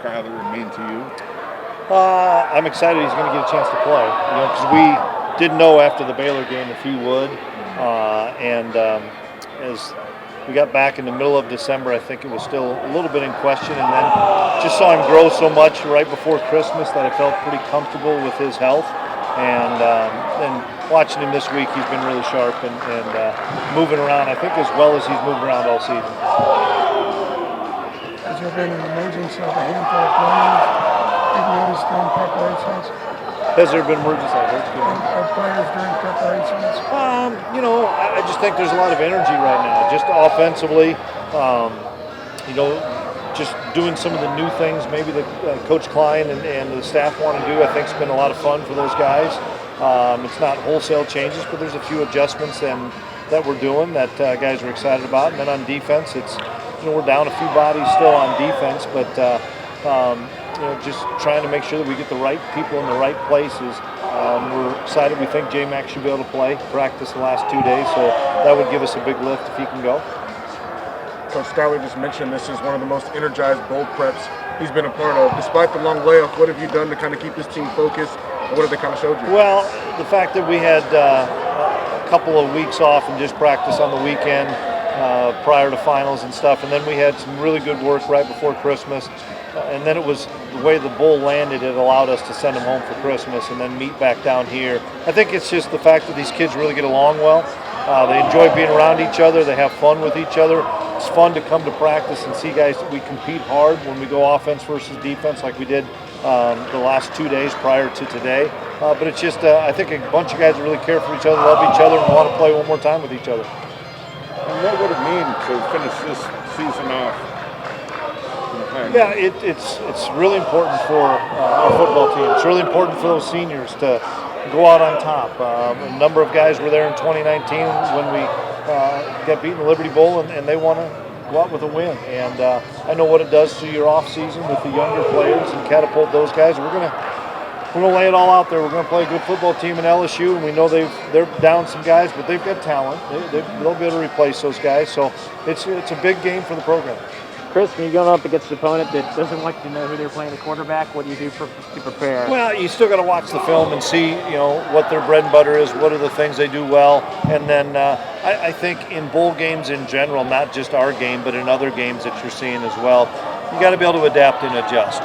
Skyler mean to you? I'm excited he's going to get a chance to play, because we didn't know after the Baylor game if he would. As we got back in the middle of December, I think it was still a little bit in question, and then just saw him grow so much right before Christmas that I felt pretty comfortable with his health. And watching him this week, he's been really sharp and moving around, I think, as well as he's moved around all season. Has there been an emergence of a handful of players you've noticed during preparations? Has there been emergence of players during preparations? I just think there's a lot of energy right now, just offensively. Just doing some of the new things maybe that Coach Klein and the staff want to do. I think it's been a lot of fun for those guys. It's not wholesale changes, but there's a few adjustments that we're doing that guys are excited about. And then on defense, it's we're down a few bodies still on defense, but just trying to make sure that we get the right people in the right places. We're excited. We think J-Mac should be able to practice the last 2 days, so that would give us a big lift if he can go. Coach Skyler just mentioned this is one of the most energized bowl preps he's been a part of. Despite the long layoff, what have you done to kind of keep this team focused, and what have they kind of showed you? Well, the fact that we had a couple of weeks off and just practice on the weekend prior to finals and stuff, and then we had some really good work right before Christmas, and then it was the way the bowl landed, it allowed us to send them home for Christmas and then meet back down here. I think it's just the fact that these kids really get along well. They enjoy being around each other. They have fun with each other. It's fun to come to practice and see guys that we compete hard when we go offense versus defense like we did the last 2 days prior to today. But it's just, I think a bunch of guys that really care for each other, love each other, and want to play one more time with each other. And what would it mean to finish this season off? Yeah, it's really important for our football team. It's really important for those seniors to go out on top. A number of guys were there in 2019 when we got beaten in the Liberty Bowl, and they want to go out with a win. And I know what it does to your off season with the younger players and catapult those guys. We're gonna lay it all out there. We're gonna play a good football team in LSU, and we know they're down some guys, but they've got talent. They'll be able to replace those guys. So it's a big game for the program. Chris, when you're going up against an opponent that doesn't want you to know who they're playing the quarterback, what do you do to prepare? Well, you still got to watch the film and see, what their bread and butter is, what are the things they do well, and then I think in bowl games in general, not just our game, but in other games that you're seeing as well, you got to be able to adapt and adjust.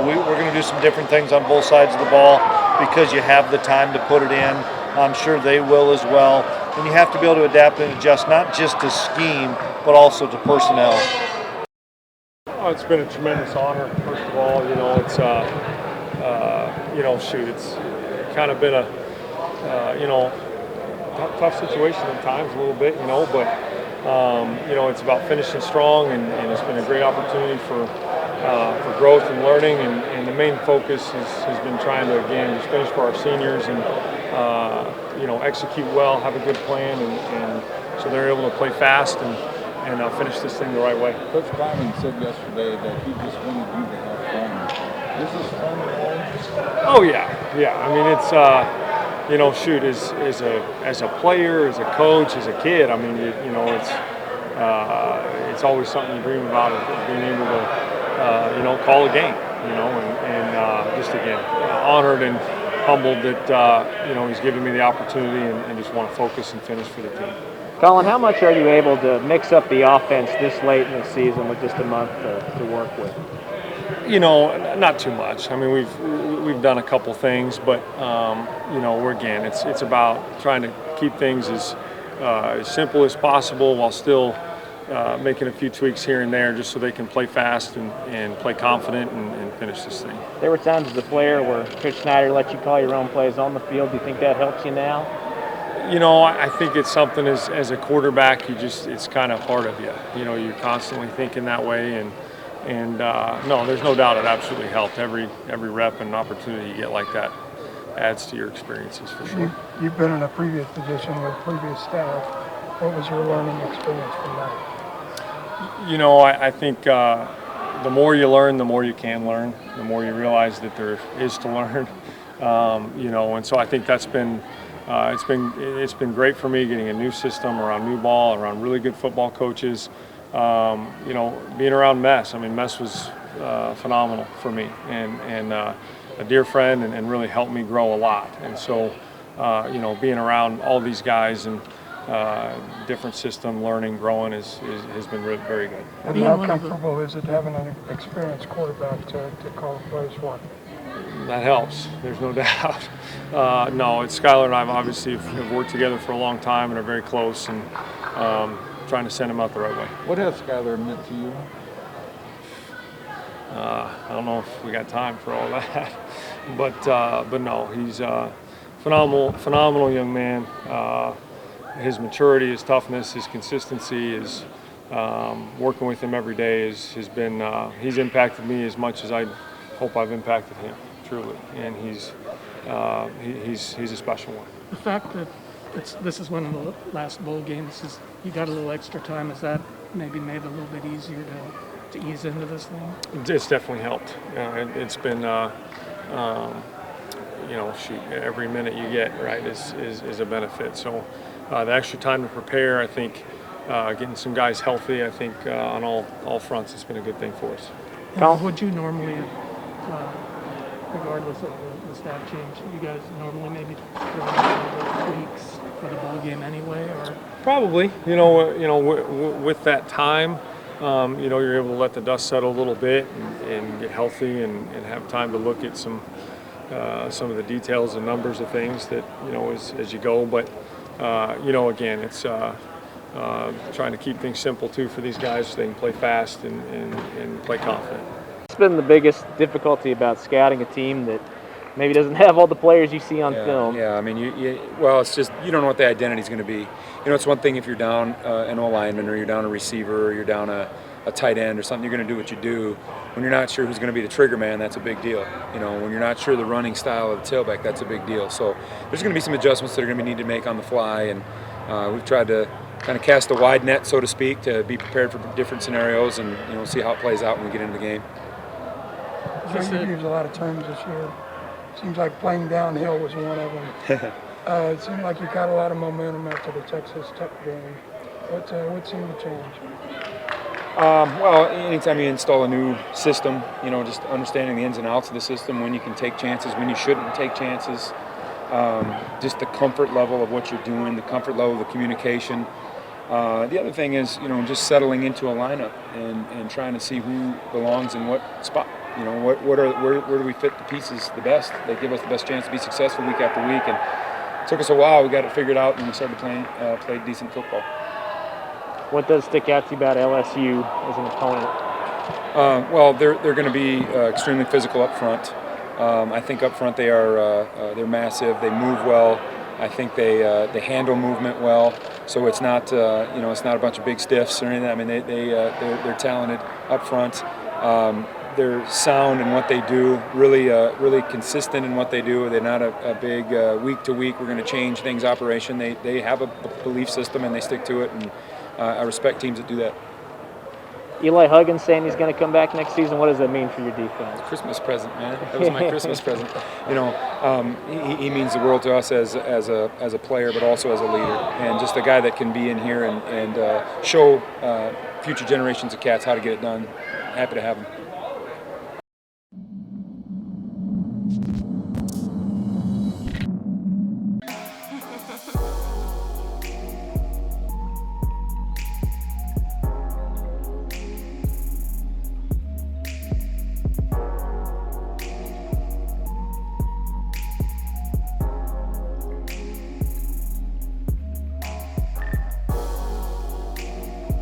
We're going to do some different things on both sides of the ball because you have the time to put it in. I'm sure they will as well. And you have to be able to adapt and adjust, not just to scheme, but also to personnel. It's been a tremendous honor, first of all. It's, it's kind of been a, tough situation at times a little bit, but, it's about finishing strong, and it's been a great opportunity for growth and learning, and the main focus has been trying to, again, just finish for our seniors and, execute well, have a good plan, and so they're able to play fast and finish this thing the right way. Coach Klieman said yesterday that he just wanted you to have fun. This is fun at all? Oh yeah. I mean, it's as a player, as a coach, as a kid. I mean, it's always something you dream about, being able to call a game. And just again honored and humbled that he's given me the opportunity, and just want to focus and finish for the team. Colin, how much are you able to mix up the offense this late in the season with just a month to work with? Not too much. I mean, we've done a couple things, but it's about trying to keep things as simple as possible while still making a few tweaks here and there, just so they can play fast and play confident and finish this thing. There were times as a player where Coach Snyder let you call your own plays on the field. Do you think that helps you now? I think it's something as a quarterback, it's kind of part of you. You're constantly thinking that way, and no, there's no doubt it absolutely helped. Every rep and opportunity you get like that adds to your experiences for sure. You've been in a previous position with previous staff. What was your learning experience from that? I think the more you learn, the more you can learn, the more you realize that there is to learn. And so I think that's been it's been great for me, getting a new system around new ball, around really good football coaches. Being around Mess. I mean, Mess was phenomenal for me, and a dear friend, and really helped me grow a lot. And so, being around all these guys and different system, learning, growing has been really very good. And how comfortable is it having an experienced quarterback to call plays for? That helps. There's no doubt. No, it's Skylar and I obviously have worked together for a long time and are very close, and trying to send him out the right way. What has Skylar meant to you? I don't know if we got time for all that, but no, he's a phenomenal young man. His maturity, his toughness, his consistency, his working with him every day has been. He's impacted me as much as I hope I've impacted him, truly, and he's a special one. The fact that this is one of the last bowl games, you got a little extra time. Has that maybe made it a little bit easier to ease into this thing? It's definitely helped. It's been, every minute you get, right, is a benefit. So the extra time to prepare, I think, getting some guys healthy, I think on all fronts, it's been a good thing for us. Would you normally, regardless of the staff change, you guys normally maybe throw in tweaks for the bowl game anyway, or? Probably, with that time, you're able to let the dust settle a little bit and get healthy and have time to look at some of the details and numbers of things that, as you go. But, again, it's trying to keep things simple, too, for these guys so they can play fast and play confident. What's been the biggest difficulty about scouting a team that maybe doesn't have all the players you see on film? Yeah, I mean, it's just you don't know what the identity is going to be. It's one thing if you're down an O-lineman, or you're down a receiver, or you're down a tight end or something, you're going to do what you do. When you're not sure who's going to be the trigger man, that's a big deal. When you're not sure the running style of the tailback, that's a big deal. So there's going to be some adjustments that are going to be needed to make on the fly, and we've tried to kind of cast a wide net, so to speak, to be prepared for different scenarios and see how it plays out when we get into the game. You used a lot of terms this year. Seems like playing downhill was one of them. It seemed like you got a lot of momentum after the Texas Tech game. What seemed to change? Well, anytime you install a new system, just understanding the ins and outs of the system, when you can take chances, when you shouldn't take chances, just the comfort level of what you're doing, the comfort level of the communication. The other thing is, just settling into a lineup and trying to see who belongs in what spot. Where do we fit the pieces the best? They give us the best chance to be successful week after week, and it took us a while. We got it figured out, and we started play decent football. What does stick out to you about LSU as an opponent? Well, they're going to be extremely physical up front. I think up front they're massive. They move well. I think they handle movement well. So it's not it's not a bunch of big stiffs or anything. I mean they're talented up front. They're sound in what they do, really consistent in what they do. They're not a big week to week, we're going to change things operation. They have a belief system and they stick to it, and I respect teams that do that. Eli Huggins saying he's going to come back next season. What does that mean for your defense? Christmas present, man. That was my Christmas present. He means the world to us as a player, but also as a leader, and just a guy that can be in here and show future generations of Cats how to get it done. Happy to have him.